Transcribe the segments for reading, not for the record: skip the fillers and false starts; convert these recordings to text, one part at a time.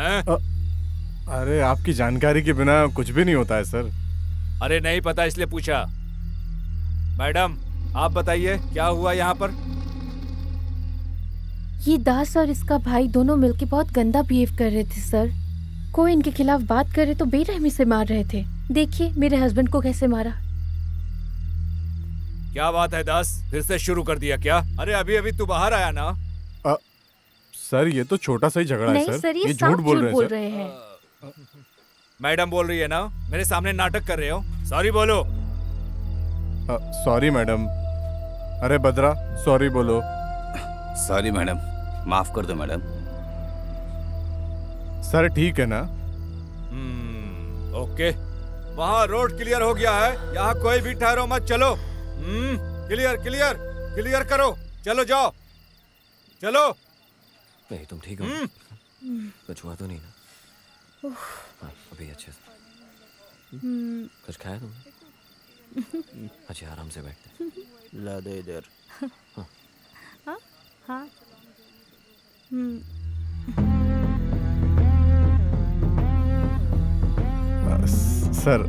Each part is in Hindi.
हैं? अरे आपकी जानकारी के बिना कुछ भी नहीं होता है सर। अरे नहीं पता इसलिए पूछा। मैडम आप बताइए क्या हुआ यहाँ पर? ये दास और इसका भाई दोनों मिलके बहुत गंदा बिहेव कर रहे थे सर। कोई इनके खिलाफ बात करे तो बेरहमी से मार रहे थे। देखिए मेरे हस्बैंड को कैसे मारा। क्या बात है दास, फिर से शुरू कर दिया क्या? अरे अभी अभी तू बाहर आया ना। सर ये तो छोटा सा ही झगड़ा है नहीं सर, ये झूठ बोल रहे हैं। मैडम बोल रही है ना, मेरे सामने नाटक कर रहे हो। सॉरी बोलो। Sorry madam. अरे बद्रा सॉरी बोलो। सॉरी मैडम, माफ कर दो मैडम। सर ठीक है ना? ओके, वहाँ रोड क्लियर हो गया है, यहाँ कोई भी ठहरो मत, चलो। क्लियर क्लियर क्लियर करो, चलो जाओ चलो। नहीं तुम ठीक हो? कुछ हुआ तो नहीं ना? हाँ, अभी अच्छे से। कुछ खाया तुमने? अच्छा आराम से बैठते। ला दो इधर। हाँ हाँ। सर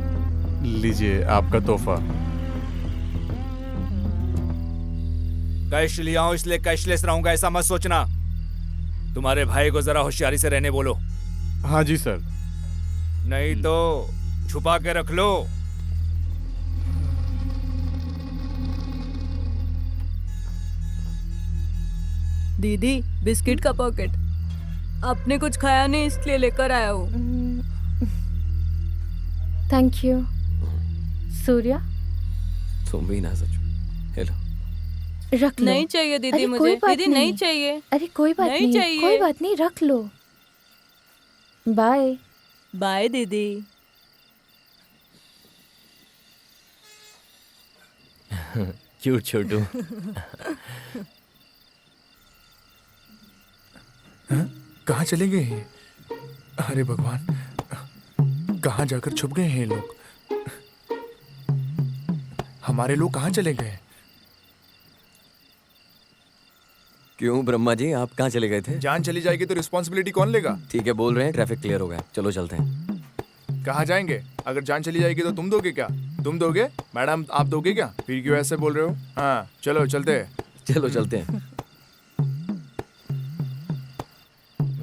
लीजिए आपका तोहफा। कैश लिया हूं इसलिए कैशलेस रहूंगा ऐसा मत सोचना। तुम्हारे भाई को जरा होशियारी से रहने बोलो। हाँ जी सर। नहीं तो छुपा के रख लो। दीदी बिस्किट का पॉकेट। आपने कुछ खाया नहीं इसलिए लेकर आया हूँ। Thank you. सूर्या तुम भी ना सच। हेलो। रख लो। नहीं चाहिए दीदी अरे मुझे। कोई बात दीदी नहीं चाहिए। अरे कोई बात नहीं नहीं चाहिए। कोई बात नहीं, रख लो। बाय बाय दीदी। क्यूट छोटू। कहाँ चले गए हैं? अरे भगवान, कहाँ जाकर छुप गए हैं ये लोग? हमारे लोग कहाँ चले गए? क्यों ब्रह्मा जी, आप कहाँ चले गए थे? जान चली जाएगी तो रिस्पॉन्सिबिलिटी कौन लेगा? ठीक है, बोल रहे हैं ट्रैफिक क्लियर हो गया, चलो चलते हैं। कहाँ जाएंगे? अगर जान चली जाएगी तो तुम दोगे क्या? तुम दोगे? मैडम आप दोगे क्या? फिर क्यों ऐसे बोल रहे हो? हाँ चलो चलते हैं। चलो चलते हैं।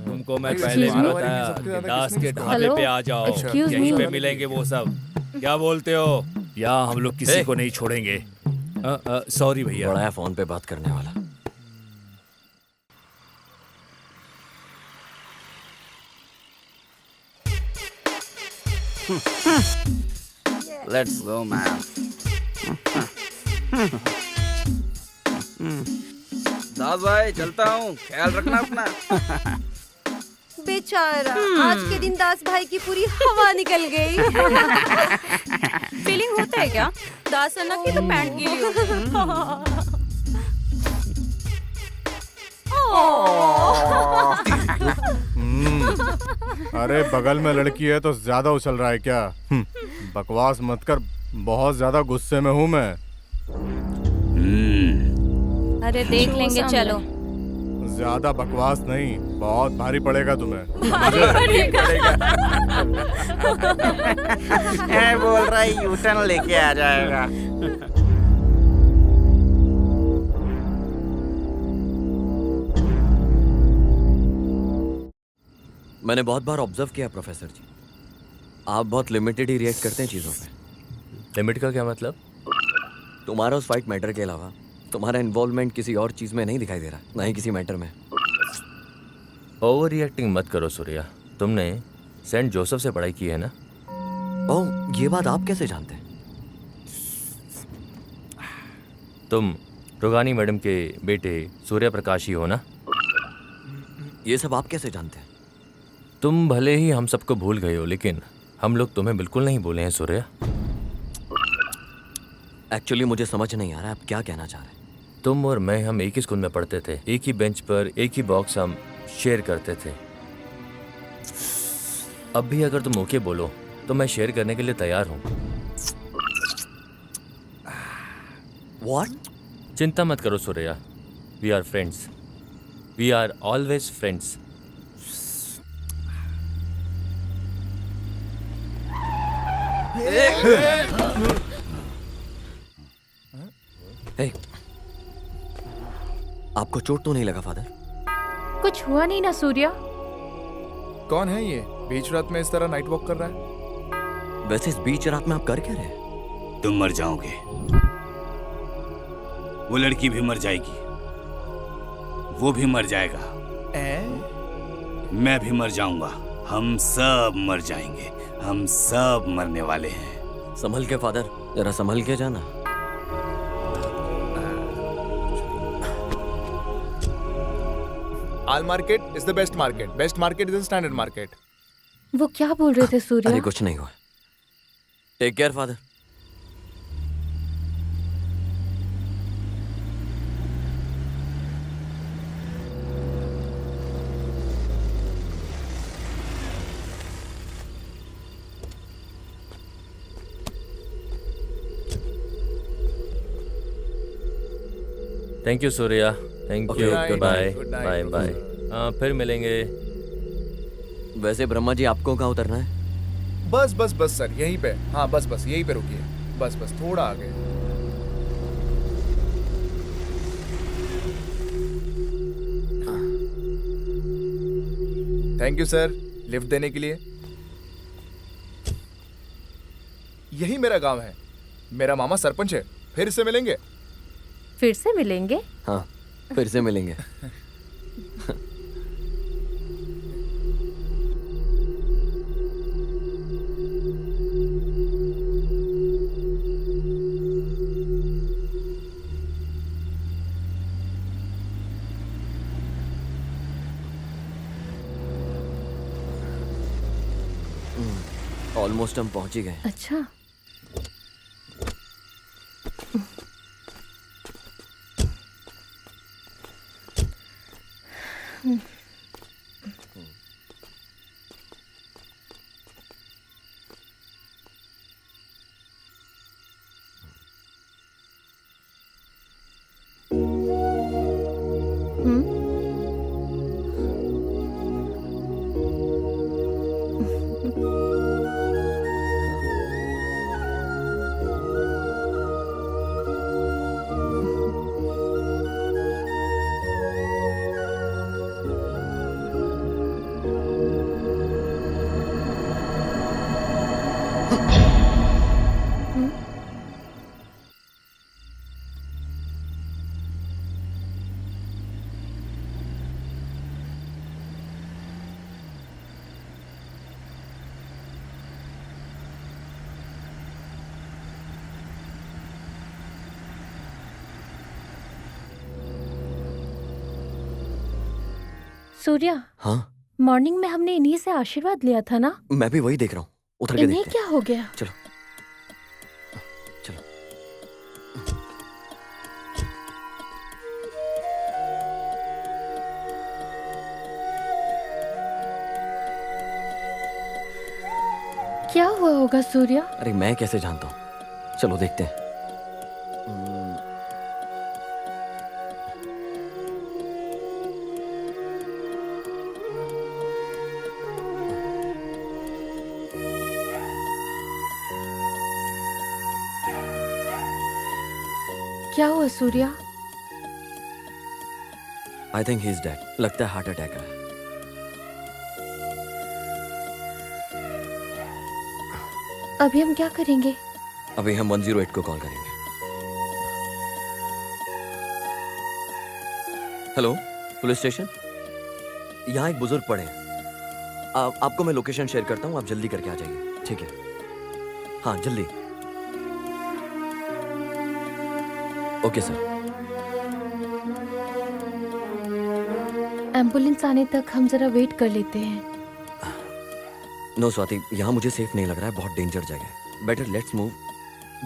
तुमको मैं Excuse पहले भी me? बताया कि दास के ढाबे Hello? पे आ जाओ, Excuse यहीं me? पे मिलेंगे वो सब। क्या बोलते हो? यहाँ हम लोग किसी को नहीं छोड़ेंगे। सॉरी भैया। बड़ा है फोन पे बात करने वाला। Let's go ma'am. दास भाई चलता हूँ, ख्याल रखना अपना। बेचारा आज के दिन दास भाई की पूरी हवा निकल गई। फीलिंग होता है क्या? दास अन्ना की तो पैंट गीली हो गई। अरे बगल में लड़की है तो ज्यादा उछल रहा है क्या? बकवास मत कर, बहुत ज्यादा गुस्से में हूँ मैं। अरे देख लेंगे, चलो। ज्यादा बकवास नहीं, बहुत भारी पड़ेगा तुम्हें। बोल रहा है यूटर्न लेके आ जाएगा। मैंने बहुत बार ऑब्जर्व किया प्रोफेसर जी, आप बहुत लिमिटेड ही रिएक्ट करते हैं चीज़ों पे। लिमिट का क्या मतलब? तुम्हारा उस फाइट मैटर के अलावा तुम्हारा इन्वॉल्वमेंट किसी और चीज़ में नहीं दिखाई दे रहा, ना ही किसी मैटर में। ओवर रिएक्टिंग मत करो सूर्या, तुमने सेंट जोसेफ से पढ़ाई की है ना? ओह, ये बात आप कैसे जानते हैं? तुम रोगानी मैडम के बेटे सूर्य प्रकाश ही हो ना? ये सब आप कैसे जानते हैं? तुम भले ही हम सबको भूल गए हो, लेकिन हम लोग तुम्हें बिल्कुल नहीं भूले हैं सूर्या। एक्चुअली मुझे समझ नहीं आ रहा आप क्या कहना चाह रहे हैं। तुम और मैं, हम एक ही स्कूल में पढ़ते थे, एक ही बेंच पर एक ही बॉक्स हम शेयर करते थे। अब भी अगर तुम ओके बोलो तो मैं शेयर करने के लिए तैयार हूँ। What? चिंता मत करो Surya, we are friends, we are always friends. Hey, आपको चोट तो नहीं लगा फादर? कुछ हुआ नहीं ना सूर्या? कौन है ये बीच रात में इस तरह नाइट वॉक कर रहा है? वैसे इस बीच रात में आप कर क्या रहे हैं? तुम मर जाओगे, वो लड़की भी मर जाएगी, वो भी मर जाएगा, मैं भी मर जाऊंगा, हम सब मर जाएंगे, हम सब मरने वाले हैं। संभल के फादर, जरा संभल के जाना। All market is the best market, best market is the standard market. वो क्या बोल रहे थे सूर्या? अरे कुछ नहीं हुआ। Take care father. Thank you Surya, thank Okay, you, good bye night, good night. Bye bye. हाँ, फिर मिलेंगे। वैसे ब्रह्मा जी आपको कहाँ उतरना है? बस बस बस सर, यहीं पे। हाँ बस बस यहीं पे रुकिए, बस बस थोड़ा आगे। थैंक यू सर लिफ्ट देने के लिए। यही मेरा गांव है, मेरा मामा सरपंच है। फिर से मिलेंगे। फिर से मिलेंगे? हाँ, फिर से मिलेंगे। ऑलमोस्ट हम पहुंच ही गए। अच्छा, सूर्या, हाँ, मॉर्निंग में हमने इन्हीं से आशीर्वाद लिया था ना? मैं भी वही देख रहा हूँ। उतर के इन्हें देखते क्या हो गया? हैं। चलो चलो। क्या हुआ होगा सूर्या? अरे मैं कैसे जानता हूँ? चलो देखते हैं। क्या हुआ Surya? I think he is dead. लगता है हार्ट अटैक है। अभी हम क्या करेंगे? अभी हम 108 को कॉल करेंगे। Hello, police station. यहाँ एक बुजुर्ग पड़े हैं। आपको मैं लोकेशन शेयर करता हूँ, आप जल्दी करके आ जाइए, ठीक है? हाँ, जल्दी। Okay sir. एम्बुलेंस आने तक हम जरा वेट कर लेते हैं। नो स्वाति, यहाँ मुझे सेफ नहीं लग रहा है, बहुत डेंजर जगह है। Better let's move,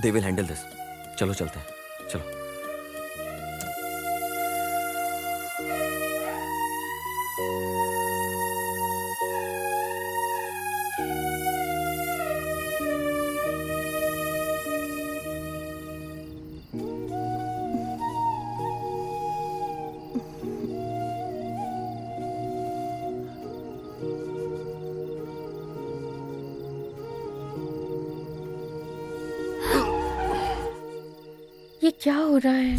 they will handle this. चलो चलते हैं, चलो। क्या हो रहा है?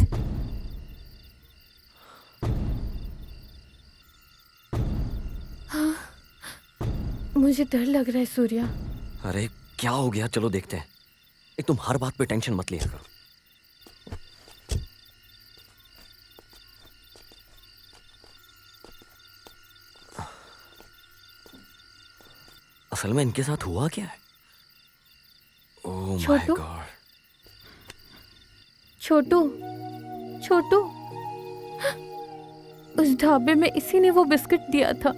हाँ, मुझे डर लग रहा है सूर्या। अरे क्या हो गया, चलो देखते हैं। तुम हर बात पे टेंशन मत लिया करो। असल में इनके साथ हुआ क्या है? Oh my Chhotu? गॉड। छोटू, छोटू, उस ढाबे में इसी ने वो बिस्किट दिया था।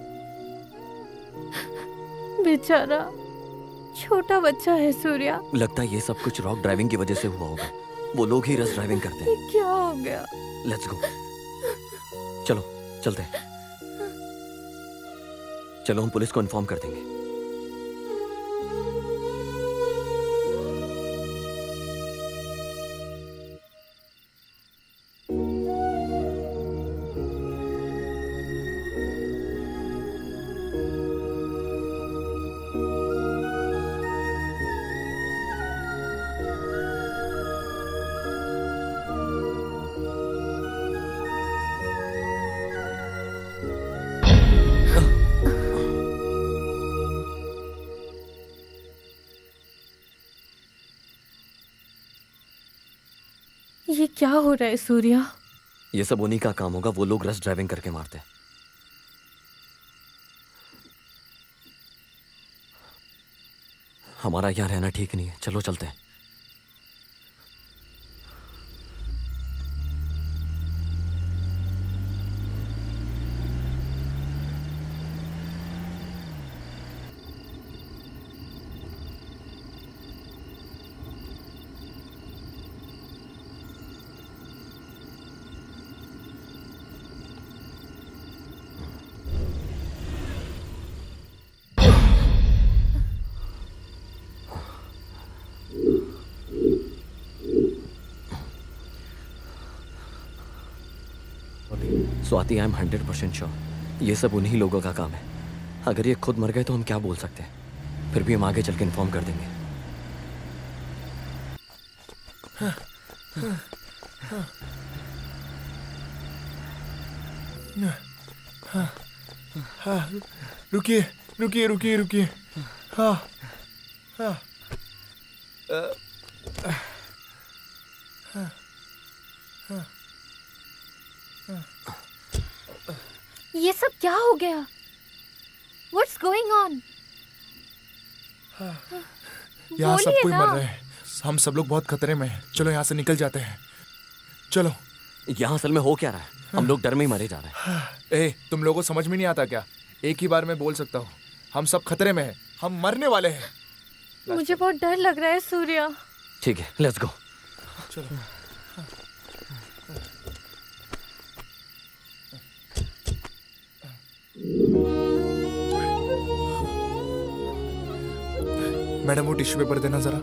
बेचारा छोटा बच्चा है सूर्या। लगता है ये सब कुछ रॉक ड्राइविंग की वजह से हुआ होगा। वो लोग ही रश ड्राइविंग करते ये हैं। क्या हो गया? लेट्स गो, चलो चलते हैं। चलो हम पुलिस को इन्फॉर्म कर देंगे। ये क्या हो रहा है सूर्या? ये सब उन्हीं का काम होगा। वो लोग रश ड्राइविंग करके मारते हैं। हमारा यहाँ रहना ठीक नहीं है। चलो चलते हैं। स्वाति, आई एम 100% श्योर ये सब उन्हीं लोगों का काम है। अगर ये खुद मर गए तो हम क्या बोल सकते हैं? फिर भी हम आगे चल के इन्फॉर्म कर देंगे। रुकिए रुकिए रुकिए रुकिए। हाँ हाँ ये सब क्या हो गया? What's going on? यहाँ सब बोलिए कोई ना। मर रहे हैं। हम सब लोग बहुत खतरे में हैं। चलो यहाँ से निकल जाते हैं। चलो। यहाँ असल में हो क्या रहा है? हम लोग डर में ही मरे जा रहे हैं। ए, तुम लोगों को समझ में नहीं आता क्या? एक ही बार में बोल सकता हूँ। हम सब खतरे में हैं। हम मरने वाले हैं। मुझे बहुत डर लग रहा है सूर्या। ठीक है, लेट्स गो। चलो। मैडम वो टिश्यू पेपर देना जरा।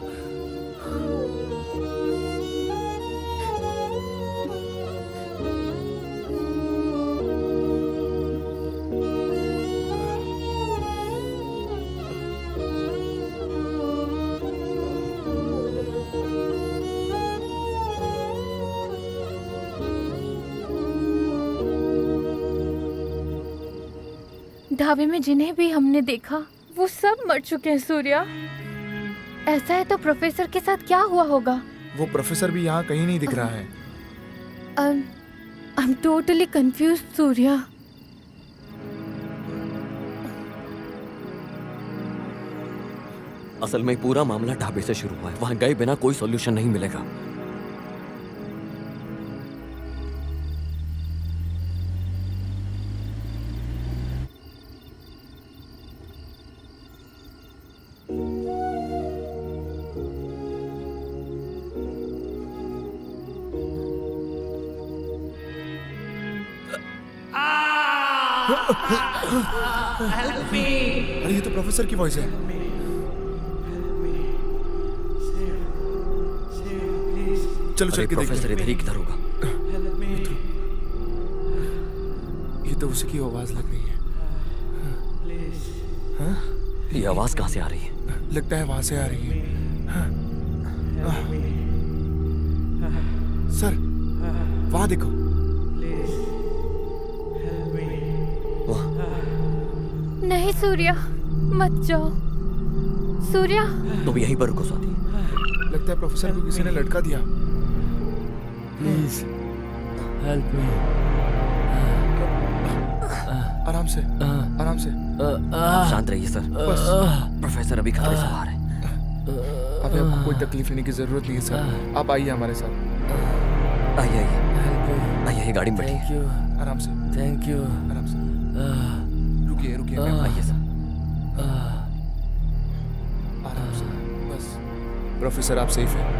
ढाबे में जिन्हें भी हमने देखा वो सब मर चुके हैं सूर्या। ऐसा है तो प्रोफेसर के साथ क्या हुआ होगा? वो प्रोफेसर भी यहाँ कहीं नहीं दिख रहा है। I'm totally confused Surya. असल में पूरा मामला ढाबे से शुरू हुआ है। वहां गए बिना कोई सॉल्यूशन नहीं मिलेगा। अरे ये तो प्रोफेसर की वॉइस है। चलो चल के प्रोफेसर इधर ही किधर होगा? ये तो उसी की आवाज लग रही है। ये आवाज कहाँ से आ रही है? लगता है वहां से आ रही है। सर वहां देखो। नहीं सूर्या, मत जाओ। सूर्या, तुम यहीं पर रुको स्वाति। लगता है प्रोफेसर को किसी ने लटका दिया। Please help me. आराम से, आराम से। शांत रहिए सर। बस प्रोफेसर अभी खतरे से बाहर है। अभी आपको कोई तकलीफ लेने की जरूरत नहीं है सर। आप आइए हमारे साथ। आइए आइए आइए, गाड़ी में बैठिए। आराम से, थैंक यू। आराम से। रुकिए रुकिए, आइए सर। आराम से, बस। प्रोफेसर आप सेफ हैं।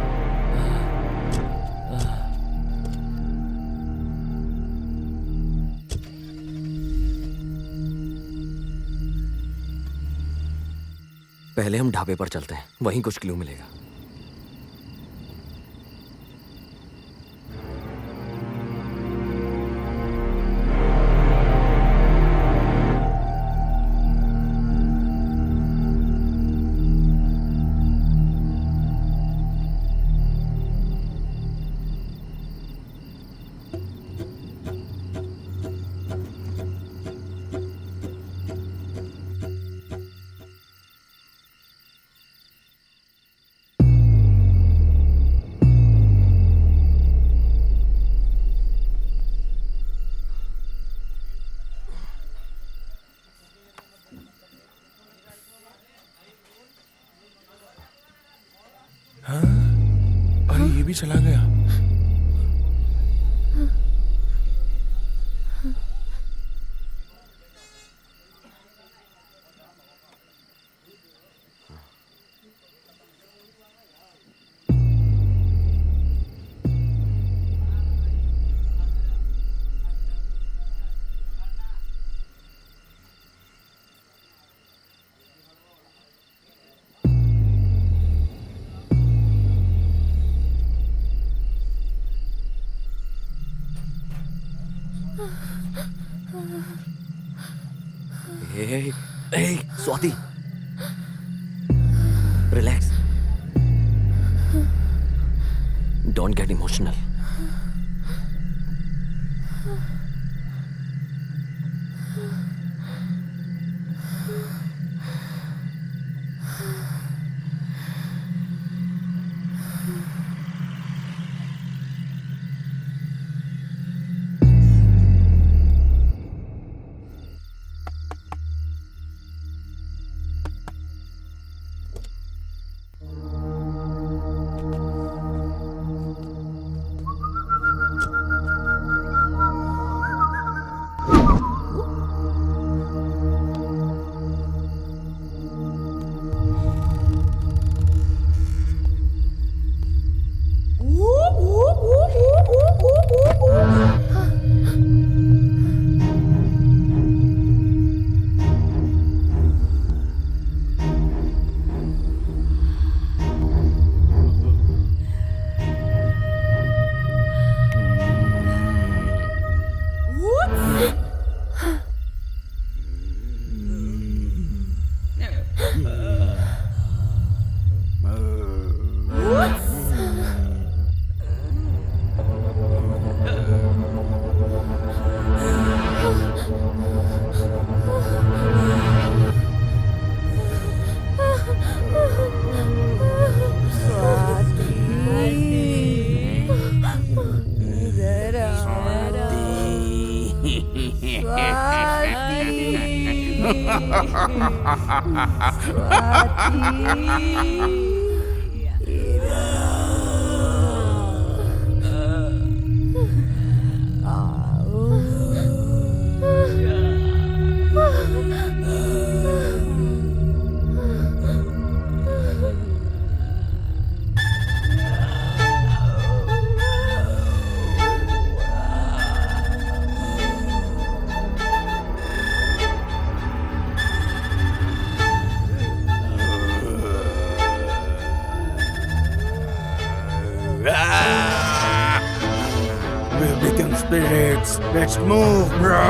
पहले हम ढाबे पर चलते हैं, वहीं कुछ क्लू मिलेगा। अरे ये भी चला गया। Hey, Swati. Relax. Don't get emotional. We'll become spirits. Let's move, bro.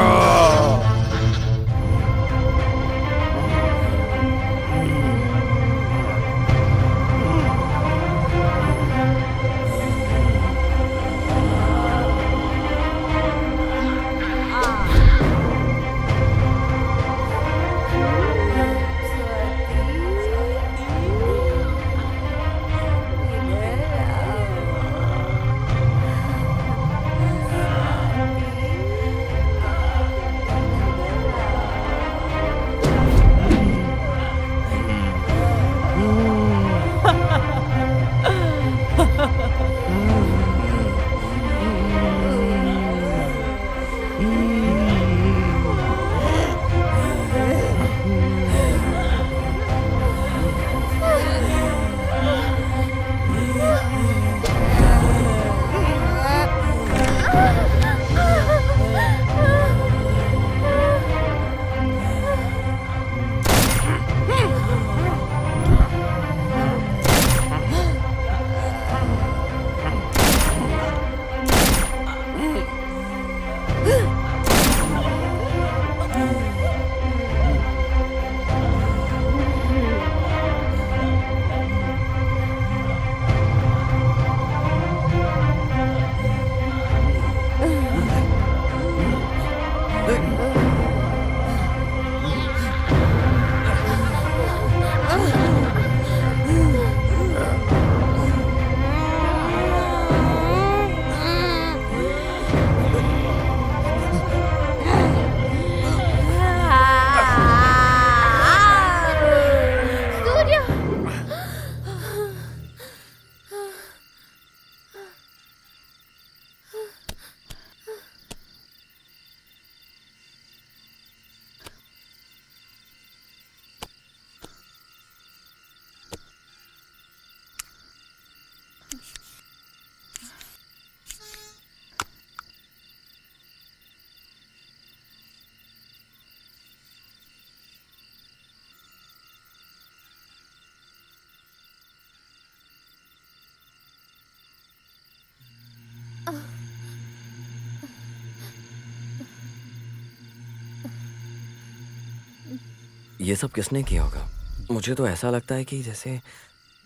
ये सब किसने किया होगा? मुझे तो ऐसा लगता है कि जैसे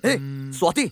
हे, स्वाति,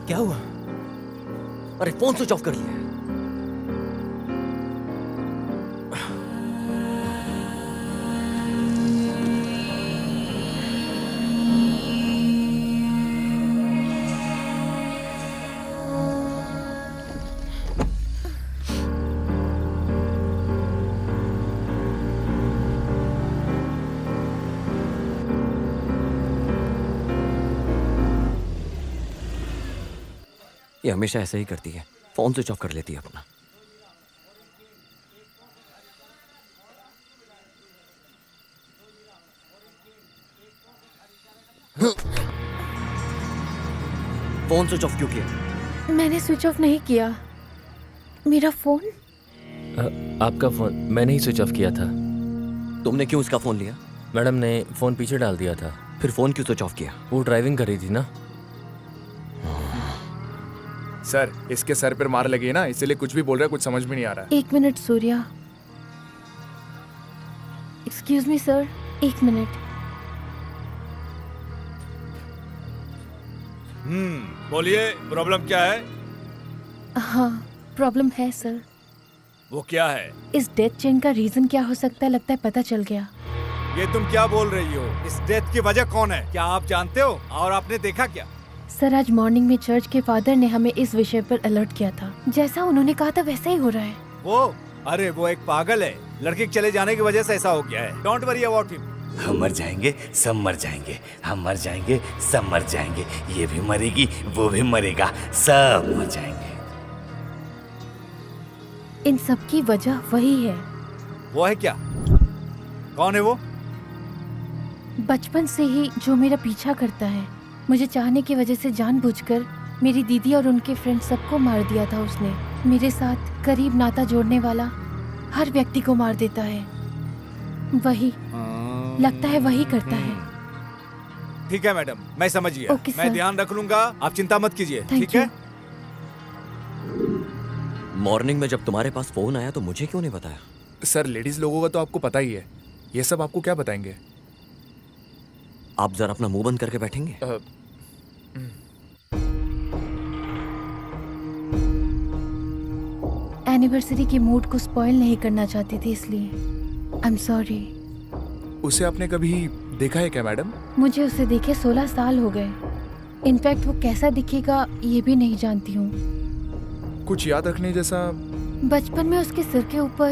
क्या हुआ? अरे फोन स्विच ऑफ कर लिया। ये हमेशा ऐसे ही करती है, फोन स्विच ऑफ कर लेती है अपना। फोन स्विच ऑफ क्यों किया? मैंने स्विच ऑफ नहीं किया। मेरा फोन? आपका फोन मैंने ही स्विच ऑफ किया था। तुमने क्यों उसका फोन लिया? मैडम ने फोन पीछे डाल दिया था। फिर फोन क्यों स्विच ऑफ किया? वो ड्राइविंग कर रही थी ना। सर, इसके सर पर मार लगी है ना, इसलिए कुछ भी बोल रहा है, कुछ समझ में नहीं आ रहा है। 1 minute Surya. Excuse me sir, 1 minute. बोलिए, प्रॉब्लम क्या है? हाँ, प्रॉब्लम है सर। वो क्या है? इस डेथ चेन का रीजन क्या हो सकता है, लगता है पता चल गया। ये तुम क्या बोल रही हो? इस डेथ की वजह कौन है? क्या आप जानते हो? और आपने देखा क्या? सर, आज मॉर्निंग में चर्च के फादर ने हमें इस विषय पर अलर्ट किया था। जैसा उन्होंने कहा था वैसा ही हो रहा है। वो? अरे वो एक पागल है। लड़के के चले जाने की वजह से ऐसा हो गया है। Don't worry about him. हम मर जाएंगे, सब मर जाएंगे, हम मर जाएंगे, सब मर जाएंगे, ये भी मरेगी, वो भी मरेगा, सब मर जाएंगे। इन सब की वजह वही है। वो है क्या? कौन है वो? बचपन से ही जो मेरा पीछा करता है, मुझे चाहने की वजह से जानबूझकर मेरी दीदी और उनके फ्रेंड सबको मार दिया था उसने। मेरे साथ करीब नाता जोड़ने वाला हर व्यक्ति को मार देता है। वही लगता है वही करता है। ठीक है मैडम, मैं समझ गया। ओके, मैं सर। ध्यान रख लूंगा, आप चिंता मत कीजिए। थैंक ठीक है? मॉर्निंग में जब तुम्हारे पास फोन आया तो मुझे क्यों नहीं बताया? सर, लेडीज लोगों का तो आपको पता ही है, ये सब आपको क्या बताएंगे? आप जरा अपना मुंह बंद करके बैठेंगे? एनिवर्सरी के मूड को स्पॉइल नहीं करना चाहती थी, इसलिए आई एम सॉरी। उसे आपने कभी देखा है क्या मैडम? मुझे उसे देखे 16 साल हो गए। इनफैक्ट वो कैसा दिखेगा ये भी नहीं जानती हूँ। कुछ याद रखने जैसा? बचपन में उसके सिर के ऊपर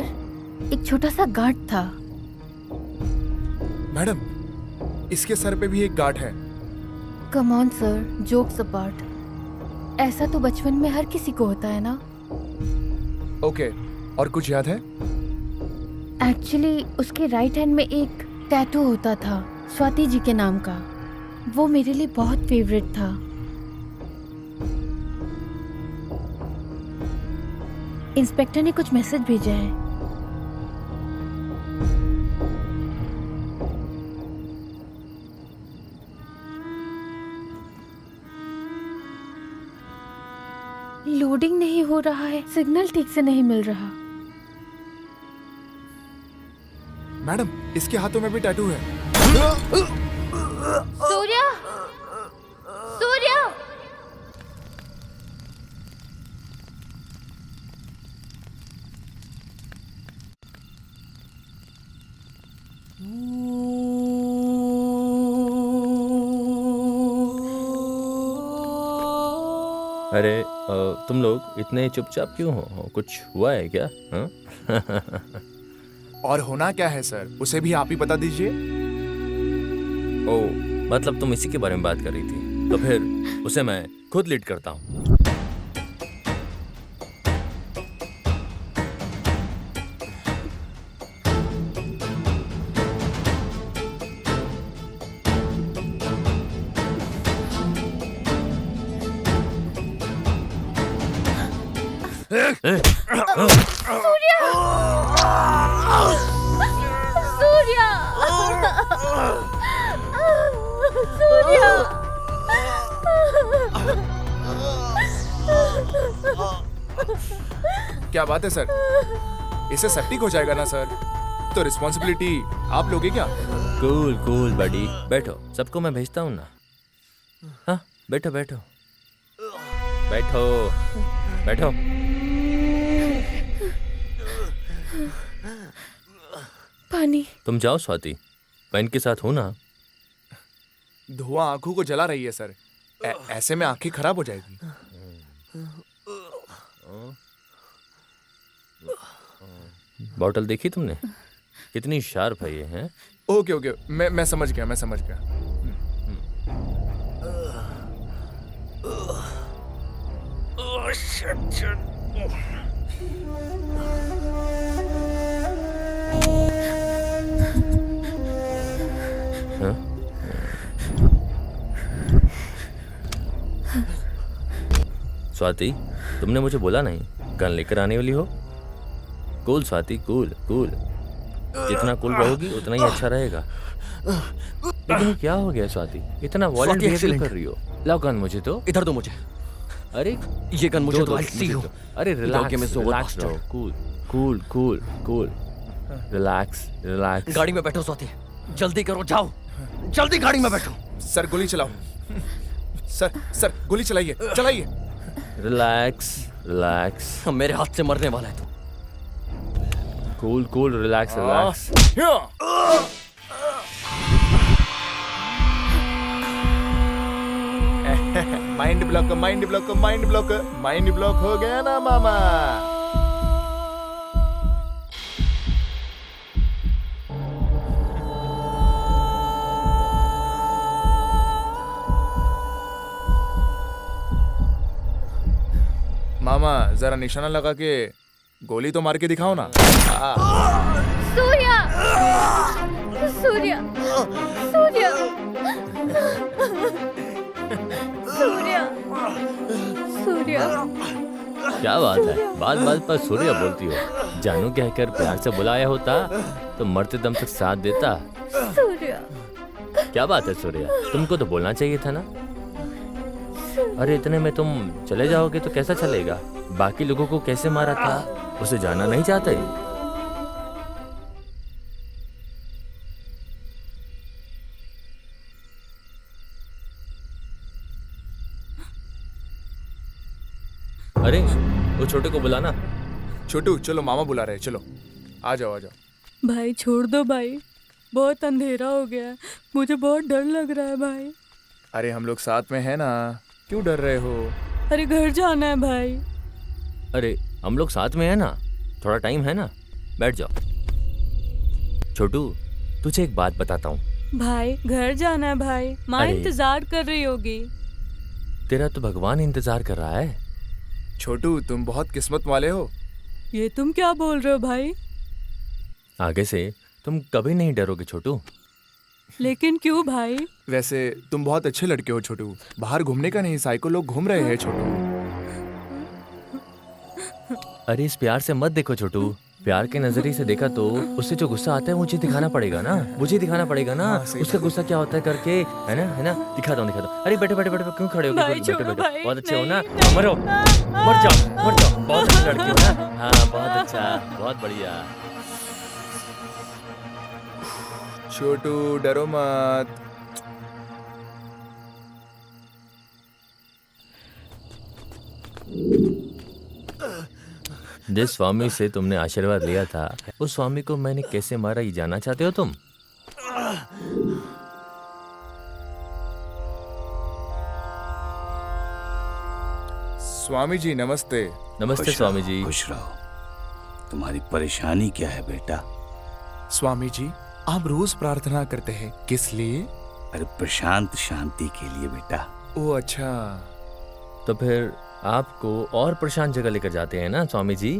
एक छोटा सा गांठ था। मैडम, इसके सर पे भी एक गांठ है। Come on sir, jokes apart, ऐसा तो बचपन में हर किसी को होता है ना। ओके, और कुछ याद है? एक्चुअली उसके राइट हैंड में एक टैटू होता था स्वाति जी के नाम का। वो मेरे लिए बहुत फेवरेट था। इंस्पेक्टर ने कुछ मैसेज भेजा है। लोडिंग नहीं हो रहा है, सिग्नल ठीक से नहीं मिल रहा। मैडम, इसके हाथों में भी टैटू है। सूर्या, सूर्या, अरे तुम लोग इतने चुपचाप क्यों हो? कुछ हुआ है क्या? हाँ? और होना क्या है सर, उसे भी आप ही बता दीजिए। ओ, मतलब तुम इसी के बारे में बात कर रही थी, तो फिर उसे मैं खुद लीड करता हूँ। सूर्या, सूर्या, क्या बात है सर, इसे सेप्टिक हो जाएगा ना सर? तो रिस्पॉन्सिबिलिटी आप लोगे क्या? कूल कूल बडी, बैठो, सबको मैं भेजता हूँ ना। हाँ, बैठो बैठो बैठो बैठो। पानी। तुम जाओ स्वाति, मैं इनके साथ हूं ना। धुआं आंखों को जला रही है सर, ऐसे में आंखें खराब हो जाएगी। बॉटल देखी तुमने? कितनी शार्प है ये, हैं? ओके ओके, मैं समझ गया, मैं समझ गया। हाँ? स्वाति, तुमने मुझे बोला नहीं गन लेकर आने वाली हो? Cool Swati, cool cool. जितना कूल रहोगी उतना ही अच्छा रहेगा। लेकिन क्या हो गया स्वाति, इतना वॉलेंट बिहेव कर रही हो? लाओ गन मुझे तो। इधर दो मुझे। अरे ये गन मुझे दो, आई सी हो। अरे रिलैक्स रिलैक्स रहो, cool cool cool cool, relax relax. गाड़ी में बैठो स्वाति, जल्दी करो, जाओ जल्दी गाड़ी में बैठो। सर गोली चलाओ, सर गोली चलाइए, चलाइए। रिलैक्स रिलैक्स, मेरे हाथ से मरने वाला है तू। Cool cool, relax relax. Mind block, mind block, mind block, mind block हो गया ना मामा। मामा जरा निशाना लगा के गोली तो मार के दिखाओ ना। सूर्या, सूर्या, सूर्या, सूर्या, सूर्या। क्या बात है, बात बात पर सूर्या बोलती हो। जानू कहकर प्यार से बुलाया होता तो मरते दम तक साथ देता। सूर्या, क्या बात है सूर्या, तुमको तो बोलना चाहिए था ना। अरे इतने में तुम चले जाओगे तो कैसा चलेगा? बाकी लोगों को कैसे मारा था उसे जानना नहीं चाहते? अरे वो छोटे को बुलाना। छोटू चलो, मामा बुला रहे हैं, चलो आ जाओ आ जाओ। भाई छोड़ दो भाई, बहुत अंधेरा हो गया है, मुझे बहुत डर लग रहा है भाई। अरे हम लोग साथ में हैं ना, क्यों डर रहे हो? अरे घर जाना है भाई। अरे हम लोग साथ में है ना, थोड़ा टाइम है ना, बैठ जाओ। छोटू तुझे एक बात बताता हूँ, भाई घर जाना है भाई, माँ अरे। इंतजार कर रही होगी। तेरा तो भगवान इंतजार कर रहा है। छोटू तुम बहुत किस्मत वाले हो। ये तुम क्या बोल रहे हो भाई? आगे से तुम कभी नहीं डरोगे छोटू। लेकिन क्यों भाई? वैसे तुम बहुत अच्छे लड़के हो छोटू। बाहर घूमने का नहीं, साइको लोग घूम रहे हैं छोटू। अरे इस प्यार से मत देखो छोटू। प्यार के नजरिए से देखा तो उससे जो गुस्सा आता है मुझे दिखाना पड़ेगा ना, मुझे दिखाना पड़ेगा ना। हाँ, सही उसका बात। गुस्सा क्या होता है करके, है ना दिखाता हूँ। अरे बैठो बैठो बैठो, क्यों खड़े हो भाई, बैठो छोड़ो बैठो। भाई, बहुत अच्छे हो नहीं, ना, नहीं, मरो मर जाओ बहुत अच्छे लड़के हो ना। हाँ बहुत अच्छा, बहुत बढ़िया। छोटू डरो मत। जिस स्वामी से तुमने आशीर्वाद लिया था, उस स्वामी को मैंने कैसे मारा ये जानना चाहते हो तुम? स्वामी जी नमस्ते। नमस्ते खुश स्वामी रहो, जी। खुश रहो। तुम्हारी परेशानी क्या है बेटा? स्वामी जी आप रोज प्रार्थना करते हैं, किस लिए? अरे प्रशांत शांति के लिए बेटा। ओ अच्छा। तो फिर आपको और प्रशांत जगह लेकर जाते हैं ना स्वामी जी।